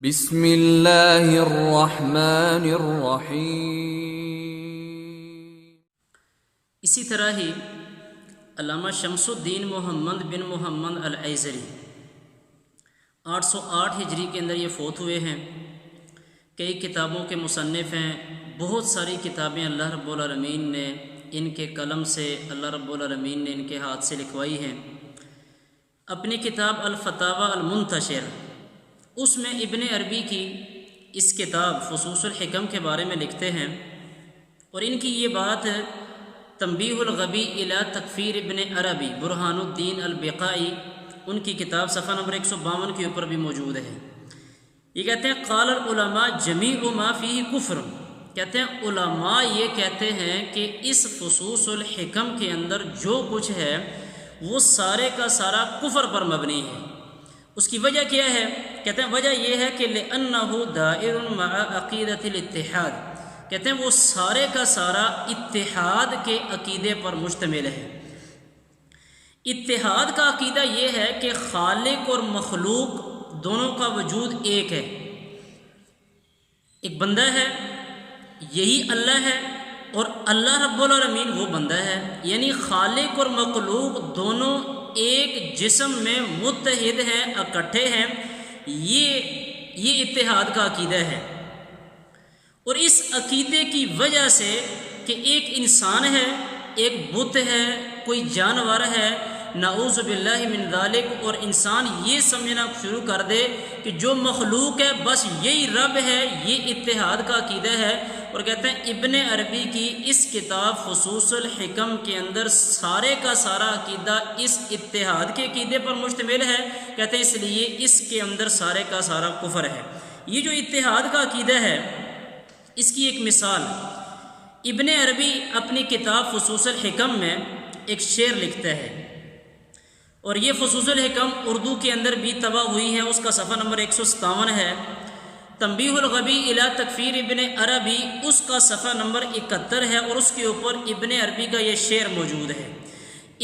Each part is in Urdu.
بسم اللہ الرحمن الرحیم۔ اسی طرح ہی علامہ شمس الدین محمد بن محمد العیزری 808 ہجری کے اندر یہ فوت ہوئے ہیں۔ کئی کتابوں کے مصنف ہیں، بہت ساری کتابیں اللہ رب العالمین نے ان کے قلم سے، اللہ رب العالمین نے ان کے ہاتھ سے لکھوائی ہیں۔ اپنی کتاب الفتاوی المنتشر، اس میں ابن عربی کی اس کتاب فصوص الحکم کے بارے میں لکھتے ہیں، اور ان کی یہ بات تنبیہ الغبی الی تکفیر ابن عربی برہان الدین البقائی، ان کی کتاب صفحہ نمبر 152 کے اوپر بھی موجود ہے۔ یہ کہتے ہیں قال العلماء جمیع ما فیہ کفر، کہتے ہیں علماء یہ کہتے ہیں کہ اس فصوص الحکم کے اندر جو کچھ ہے وہ سارے کا سارا کفر پر مبنی ہے۔ اس کی وجہ کیا ہے؟ کہتے ہیں وجہ یہ ہے کہ لِأَنَّهُ دَائِرٌ مَعَ عَقِیدَةِ الاتحاد، کہتے ہیں وہ سارے کا سارا اتحاد کے عقیدے پر مشتمل ہے۔ اتحاد کا عقیدہ یہ ہے کہ خالق اور مخلوق دونوں کا وجود ایک ہے، ایک بندہ ہے، یہی اللہ ہے، اور اللہ رب العالمین وہ بندہ ہے، یعنی خالق اور مخلوق دونوں ایک جسم میں متحد ہیں، اکٹھے ہیں۔ یہ اتحاد کا عقیدہ ہے، اور اس عقیدے کی وجہ سے کہ ایک انسان ہے، ایک بت ہے، کوئی جانور ہے، نعوذ باللہ من ذالک، اور انسان یہ سمجھنا شروع کر دے کہ جو مخلوق ہے بس یہی رب ہے، یہ اتحاد کا عقیدہ ہے۔ اور کہتے ہیں ابن عربی کی اس کتاب فصوص الحکم کے اندر سارے کا سارا عقیدہ اس اتحاد کے عقیدے پر مشتمل ہے، کہتے ہیں اس لیے اس کے اندر سارے کا سارا کفر ہے۔ یہ جو اتحاد کا عقیدہ ہے، اس کی ایک مثال ابن عربی اپنی کتاب فصوص الحکم میں ایک شعر لکھتا ہے، اور یہ فصوص الحکم اردو کے اندر بھی طبع ہوئی ہے، اس کا صفحہ نمبر 157 ہے۔ تنبیہ الغبی الی تکفیر ابن عربی، اس کا صفحہ نمبر 71 ہے، اور اس کے اوپر ابن عربی کا یہ شعر موجود ہے۔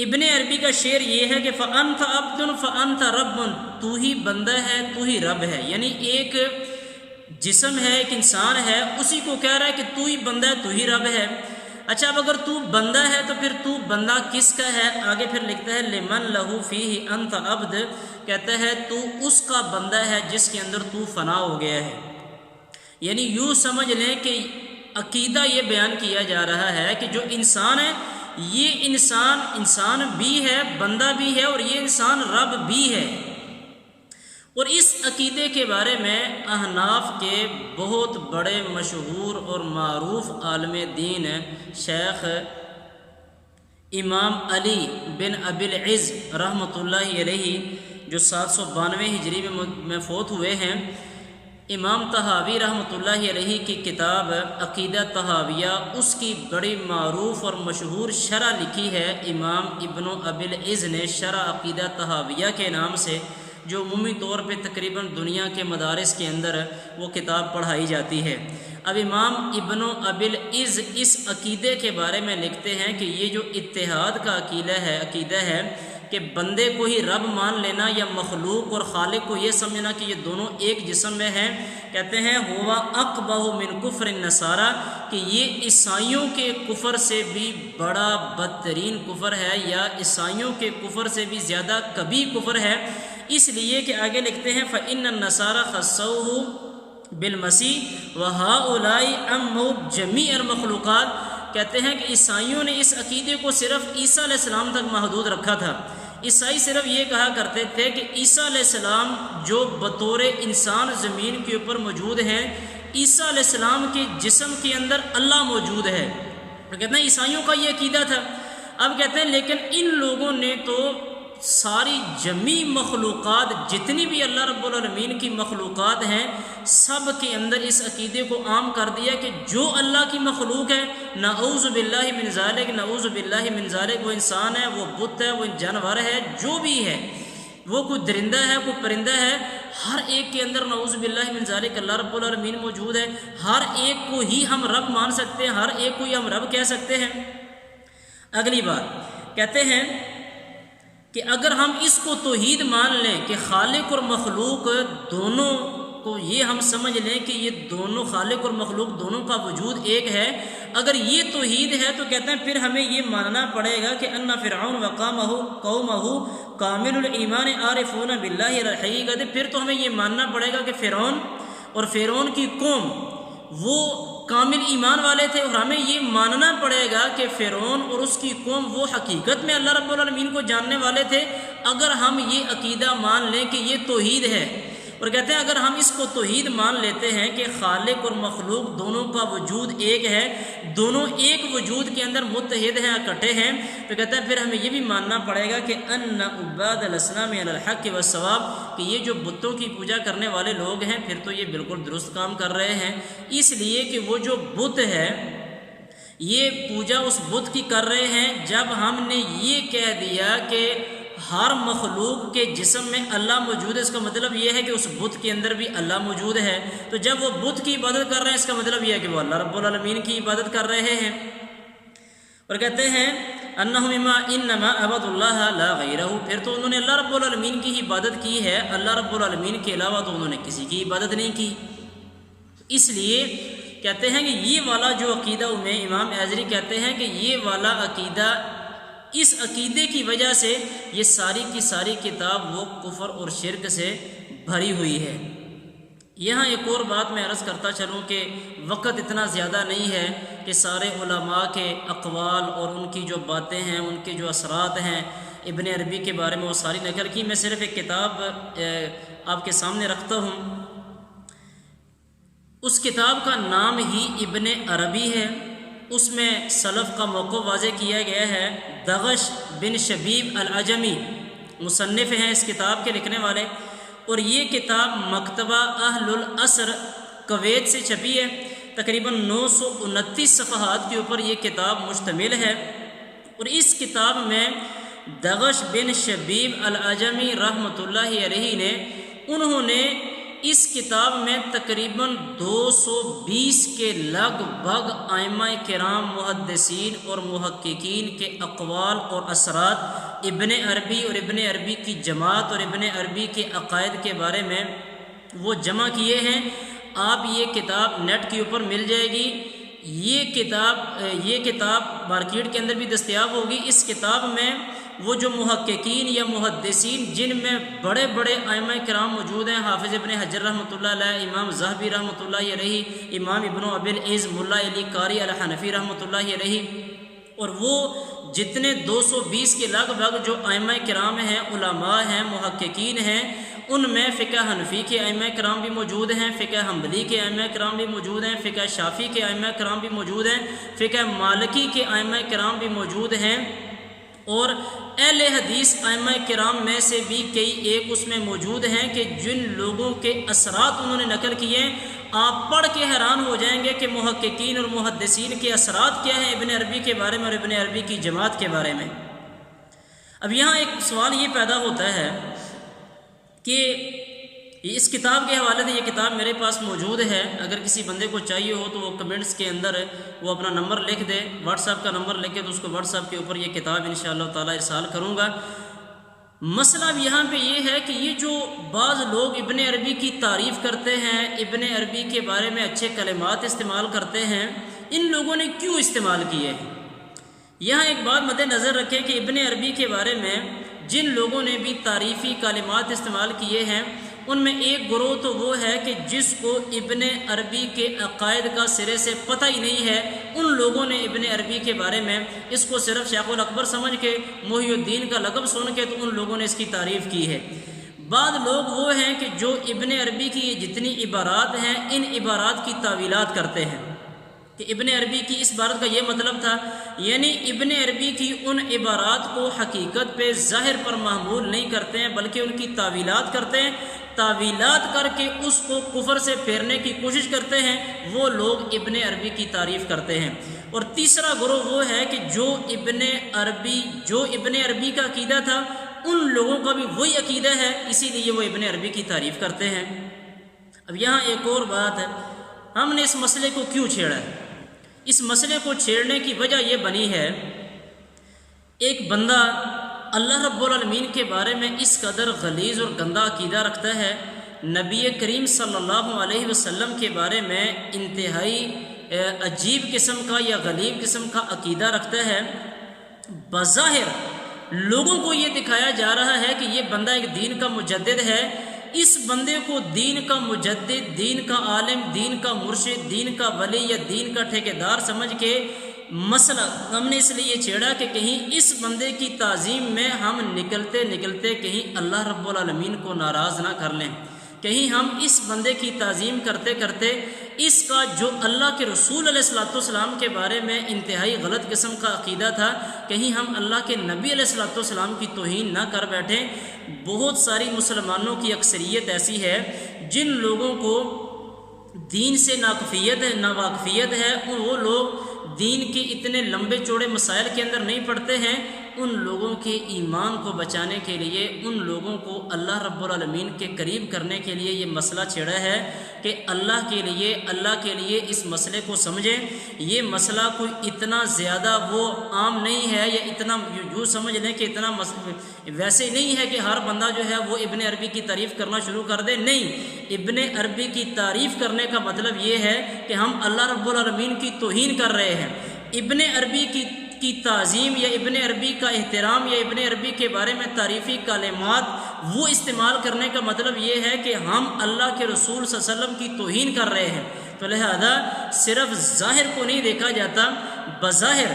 ابن عربی کا شعر یہ ہے کہ فَأَنْتَ عَبْدٌ فَأَنْتَ رَبٌ، تو ہی بندہ ہے، تو ہی رب ہے، یعنی ایک جسم ہے، ایک انسان ہے، اسی کو کہہ رہا ہے کہ تو ہی بندہ ہے، تو ہی رب ہے۔ اچھا، اب اگر تو بندہ ہے تو پھر تو بندہ کس کا ہے؟ آگے پھر لکھتا ہے لمن لہو فیہ انت عبد، کہتا ہے تو اس کا بندہ ہے جس کے اندر تو فنا ہو گیا ہے۔ یعنی یوں سمجھ لیں کہ عقیدہ یہ بیان کیا جا رہا ہے کہ جو انسان ہے، یہ انسان بھی ہے، بندہ بھی ہے، اور یہ انسان رب بھی ہے۔ اور اس عقیدے کے بارے میں احناف کے بہت بڑے مشہور اور معروف عالم دین شیخ امام علی بن ابی العز رحمۃ اللہ علیہ، جو 792 ہجری میں فوت ہوئے ہیں، امام طحاوی رحمۃ اللہ علیہ کی کتاب عقیدہ طحاویہ، اس کی بڑی معروف اور مشہور شرح لکھی ہے امام ابن ابی العز نے، شرح عقیدہ طحاویہ کے نام سے، جو عمومی طور پہ تقریباً دنیا کے مدارس کے اندر وہ کتاب پڑھائی جاتی ہے۔ اب امام ابن ابی العز اس عقیدے کے بارے میں لکھتے ہیں کہ یہ جو اتحاد کا عقیدہ ہے کہ بندے کو ہی رب مان لینا، یا مخلوق اور خالق کو یہ سمجھنا کہ یہ دونوں ایک جسم میں ہیں، کہتے ہیں ہوا اقبح من کفر النصارى، کہ یہ عیسائیوں کے کفر سے بھی بڑا بدترین کفر ہے، یا عیسائیوں کے کفر سے بھی زیادہ کبھی کفر ہے۔ اس لیے کہ آگے لکھتے ہیں فإن النصارى خصوه بالمسیح وهؤلاء عموا جميع المخلوقات، کہتے ہیں کہ عیسائیوں نے اس عقیدے کو صرف عیسیٰ علیہ السلام تک محدود رکھا تھا۔ عیسائی صرف یہ کہا کرتے تھے کہ عیسیٰ علیہ السلام جو بطور انسان زمین کے اوپر موجود ہیں، عیسیٰ علیہ السلام کے جسم کے اندر اللہ موجود ہے۔ کہتے ہیں عیسائیوں کا یہ عقیدہ تھا۔ اب کہتے ہیں لیکن ان لوگوں نے تو ساری جمیع مخلوقات، جتنی بھی اللہ رب العالمین کی مخلوقات ہیں، سب کے اندر اس عقیدے کو عام کر دیا کہ جو اللہ کی مخلوق ہے، نعوذ باللہ من ذالک، نعوذ باللہ من ذالک، وہ انسان ہے، وہ بت ہے، وہ جانور ہے، جو بھی ہے، وہ کوئی درندہ ہے، کوئی پرندہ ہے، ہر ایک کے اندر نعوذ باللہ من ذالک اللہ رب العالمین موجود ہے۔ ہر ایک کو ہی ہم رب مان سکتے ہیں، ہر ایک کو ہی ہم رب کہہ سکتے ہیں۔ اگلی بات کہتے ہیں کہ اگر ہم اس کو توحید مان لیں کہ خالق اور مخلوق دونوں کو یہ ہم سمجھ لیں کہ یہ دونوں خالق اور مخلوق دونوں کا وجود ایک ہے، اگر یہ توحید ہے تو کہتے ہیں پھر ہمیں یہ ماننا پڑے گا کہ ان فرعون قومہ کامل الایمان عارفون باللہ الحقیقت، پھر تو ہمیں یہ ماننا پڑے گا کہ فرعون اور فرعون کی قوم وہ کامل ایمان والے تھے، اور ہمیں یہ ماننا پڑے گا کہ فرعون اور اس کی قوم وہ حقیقت میں اللہ رب العالمین کو جاننے والے تھے۔ اگر ہم یہ عقیدہ مان لیں کہ یہ توحید ہے، اور کہتے ہیں اگر ہم اس کو توحید مان لیتے ہیں کہ خالق اور مخلوق دونوں کا وجود ایک ہے، دونوں ایک وجود کے اندر متحد ہیں، اکٹھے ہیں، تو کہتے ہیں پھر ہمیں یہ بھی ماننا پڑے گا کہ ان عباد الاصنام علی الحق والصواب، کہ یہ جو بتوں کی پوجا کرنے والے لوگ ہیں پھر تو یہ بالکل درست کام کر رہے ہیں، اس لیے کہ وہ جو بت ہے یہ پوجا اس بت کی کر رہے ہیں۔ جب ہم نے یہ کہہ دیا کہ ہر مخلوق کے جسم میں اللہ موجود ہے، اس کا مطلب یہ ہے کہ اس بت کے اندر بھی اللہ موجود ہے، تو جب وہ بت کی عبادت کر رہے ہیں اس کا مطلب یہ ہے کہ وہ اللہ رب العالمین کی عبادت کر رہے ہیں۔ اور کہتے ہیں انما عبد اللہ لا غیرہ، پھر تو انہوں نے اللہ رب العالمین کی ہی عبادت کی ہے، اللہ رب العالمین کے علاوہ تو انہوں نے کسی کی عبادت نہیں کی۔ اس لیے کہتے ہیں کہ یہ والا جو عقیدہ میں امام اعظری کہتے ہیں کہ یہ والا عقیدہ، اس عقیدے کی وجہ سے یہ ساری کی ساری کتاب وہ کفر اور شرک سے بھری ہوئی ہے۔ یہاں ایک اور بات میں عرض کرتا چلوں کہ وقت اتنا زیادہ نہیں ہے کہ سارے علماء کے اقوال اور ان کی جو باتیں ہیں، ان کے جو اثرات ہیں ابن عربی کے بارے میں وہ ساری نقل کی۔ میں صرف ایک کتاب آپ کے سامنے رکھتا ہوں، اس کتاب کا نام ہی ابن عربی ہے، اس میں سلف کا موقف واضح کیا گیا ہے۔ دغش بن شبیب العجمی مصنف ہیں اس کتاب کے لکھنے والے، اور یہ کتاب مکتبہ اہل العصر کویت سے چھپی ہے، تقریباً 929 صفحات کے اوپر یہ کتاب مشتمل ہے۔ اور اس کتاب میں دغش بن شبیب العجمی رحمۃ اللہ علیہ نے انہوں نے اس کتاب میں تقریباً 220 کے لگ بھگ ائمہ کرام محدثین اور محققین کے اقوال اور اثرات ابن عربی اور ابن عربی کی جماعت اور ابن عربی کے عقائد کے بارے میں وہ جمع کیے ہیں۔ آپ یہ کتاب نیٹ کے اوپر مل جائے گی، یہ کتاب مارکیٹ کے اندر بھی دستیاب ہوگی۔ اس کتاب میں وہ جو محققین یا محدثین جن میں بڑے بڑے ائمہ کرام موجود ہیں، حافظ ابن حجر رحمۃ اللہ علیہ، امام ذہبی رحمۃ اللہ علیہ، امام ابن ابی العز ملا علی قاری الحنفی رحمۃ اللہ علیہ، اور وہ جتنے 220 کے لگ بھگ جو ائمہ کرام ہیں، علماء ہیں، محققین ہیں، ان میں فقہ حنفی کے ائمہ کرام بھی موجود ہیں، فقہ حنبلی کے ائمہ کرام بھی موجود ہیں، فقہ شافعی کے ائمہ کرام بھی موجود ہیں، فقہ مالکی کے ائمہ کرام بھی موجود ہیں، اور اہل حدیث ائمہ کرام میں سے بھی کئی ایک اس میں موجود ہیں کہ جن لوگوں کے اثرات انہوں نے نقل کیے ہیں، آپ پڑھ کے حیران ہو جائیں گے کہ محققین اور محدثین کے اثرات کیا ہیں ابن عربی کے بارے میں اور ابن عربی کی جماعت کے بارے میں۔ اب یہاں ایک سوال یہ پیدا ہوتا ہے کہ اس کتاب کے حوالے سے یہ کتاب میرے پاس موجود ہے، اگر کسی بندے کو چاہیے ہو تو وہ کمنٹس کے اندر وہ اپنا نمبر لکھ دے، واٹس ایپ کا نمبر لکھ کے تو اس کو واٹس ایپ کے اوپر یہ کتاب انشاءاللہ تعالی ارسال کروں گا۔ مسئلہ اب یہاں پہ یہ ہے کہ یہ جو بعض لوگ ابن عربی کی تعریف کرتے ہیں، ابن عربی کے بارے میں اچھے کلمات استعمال کرتے ہیں، ان لوگوں نے کیوں استعمال کیے ہیں؟ یہاں ایک بات مد نظر رکھیں کہ ابن عربی کے بارے میں جن لوگوں نے بھی تعریفی کلمات استعمال کیے ہیں ان میں ایک گروہ تو وہ ہے کہ جس کو ابن عربی کے عقائد کا سرے سے پتہ ہی نہیں ہے، ان لوگوں نے ابن عربی کے بارے میں اس کو صرف شیخ الاکبر سمجھ کے، محی الدین کا لقب سن کے، تو ان لوگوں نے اس کی تعریف کی ہے۔ بعض لوگ وہ ہیں کہ جو ابن عربی کی یہ جتنی عبارات ہیں ان عبارات کی تعویلات کرتے ہیں کہ ابن عربی کی اس عبارت کا یہ مطلب تھا، یعنی ابن عربی کی ان عبارات کو حقیقت پہ ظاہر پر محمول نہیں کرتے ہیں بلکہ ان کی تعویلات کرتے ہیں، تعویلات کر کے اس کو کفر سے پھیرنے کی کوشش کرتے ہیں، وہ لوگ ابن عربی کی تعریف کرتے ہیں۔ اور تیسرا گروہ وہ ہے کہ جو ابن عربی کا عقیدہ تھا ان لوگوں کا بھی وہی عقیدہ ہے، اسی لیے وہ ابن عربی کی تعریف کرتے ہیں۔ اب یہاں ایک اور بات ہے، ہم نے اس مسئلے کو کیوں چھیڑا ہے؟ اس مسئلے کو چھیڑنے کی وجہ یہ بنی ہے، ایک بندہ اللہ رب العالمین کے بارے میں اس قدر غلیظ اور گندا عقیدہ رکھتا ہے نبی کریم صلی اللہ علیہ وسلم کے بارے میں انتہائی عجیب قسم کا یا غریب قسم کا عقیدہ رکھتا ہے، بظاہر لوگوں کو یہ دکھایا جا رہا ہے کہ یہ بندہ ایک دین کا مجدد ہے، اس بندے کو دین کا مجدد، دین کا عالم، دین کا مرشد، دین کا ولی یا دین کا ٹھیکیدار سمجھ کے مسئلہ ہم نے اس لیے چھیڑا کہ کہیں اس بندے کی تعظیم میں ہم نکلتے نکلتے کہیں اللہ رب العالمین کو ناراض نہ کر لیں، کہیں ہم اس بندے کی تعظیم کرتے کرتے اس کا جو اللہ کے رسول علیہ الصلوۃ والسلام کے بارے میں انتہائی غلط قسم کا عقیدہ تھا، کہیں ہم اللہ کے نبی علیہ الصلوۃ والسلام کی توہین نہ کر بیٹھیں۔ بہت ساری مسلمانوں کی اکثریت ایسی ہے جن لوگوں کو دین سے ناواقفیت ہے، وہ لوگ دین کے اتنے لمبے چوڑے مسائل کے اندر نہیں پڑتے ہیں۔ ان لوگوں کے ایمان کو بچانے کے لیے، ان لوگوں کو اللہ رب العالمین کے قریب کرنے کے لیے یہ مسئلہ چھیڑا ہے کہ اللہ کے لیے اس مسئلے کو سمجھیں۔ یہ مسئلہ کوئی اتنا زیادہ وہ عام نہیں ہے، یا اتنا یوں سمجھ لیں کہ اتنا ویسے نہیں ہے کہ ہر بندہ جو ہے وہ ابن عربی کی تعریف کرنا شروع کر دے۔ نہیں، ابن عربی کی تعریف کرنے کا مطلب یہ ہے کہ ہم اللہ رب العالمین کی توہین کر رہے ہیں۔ ابن عربی کی تعظیم یا ابن عربی کا احترام یا ابن عربی کے بارے میں تعریفی کلمات وہ استعمال کرنے کا مطلب یہ ہے کہ ہم اللہ کے رسول صلی اللہ علیہ وسلم کی توہین کر رہے ہیں۔ تو لہذا صرف ظاہر کو نہیں دیکھا جاتا، بظاہر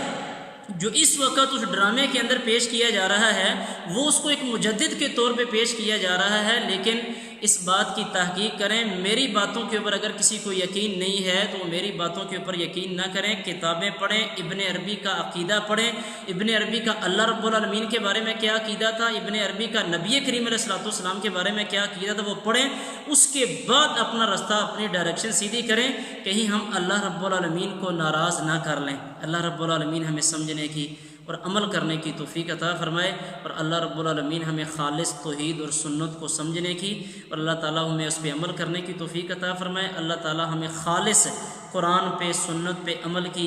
جو اس وقت اس ڈرامے کے اندر پیش کیا جا رہا ہے وہ اس کو ایک مجدد کے طور پہ پیش کیا جا رہا ہے، لیکن اس بات کی تحقیق کریں۔ میری باتوں کے اوپر اگر کسی کو یقین نہیں ہے تو میری باتوں کے اوپر یقین نہ کریں، کتابیں پڑھیں، ابن عربی کا عقیدہ پڑھیں، ابن عربی کا اللہ رب العالمین کے بارے میں کیا عقیدہ تھا، ابن عربی کا نبی کریم علیہ الصلوۃ والسلام کے بارے میں کیا عقیدہ تھا، وہ پڑھیں، اس کے بعد اپنا رستہ، اپنی ڈائریکشن سیدھی کریں، کہیں ہم اللہ رب العالمین کو ناراض نہ کر لیں۔ اللہ رب العالمین ہمیں سمجھنے کی اور عمل کرنے کی توفیق عطا فرمائے، اور اللہ رب العالمین ہمیں خالص توحید اور سنت کو سمجھنے کی اور اللہ تعالیٰ ہمیں اس پہ عمل کرنے کی توفیق عطا فرمائے۔ اللہ تعالیٰ ہمیں خالص قرآن پہ، سنت پہ عمل کی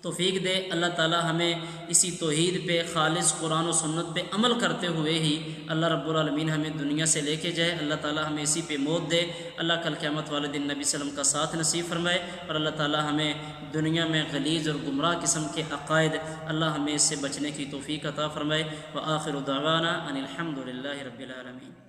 توفیق دے۔ اللہ تعالیٰ ہمیں اسی توحید پہ، خالص قرآن و سنت پہ عمل کرتے ہوئے ہی اللہ رب العالمین ہمیں دنیا سے لے کے جائے۔ اللہ تعالیٰ ہمیں اسی پہ موت دے۔ اللہ کل قیامت والے دن نبی صلی اللہ علیہ وسلم کا ساتھ نصیب فرمائے، اور اللہ تعالیٰ ہمیں دنیا میں غلیظ اور گمراہ قسم کے عقائد، اللہ ہمیں اس سے بچنے کی توفیق عطا فرمائے۔ وآخر دعوانا ان الحمد للہ رب العالمین۔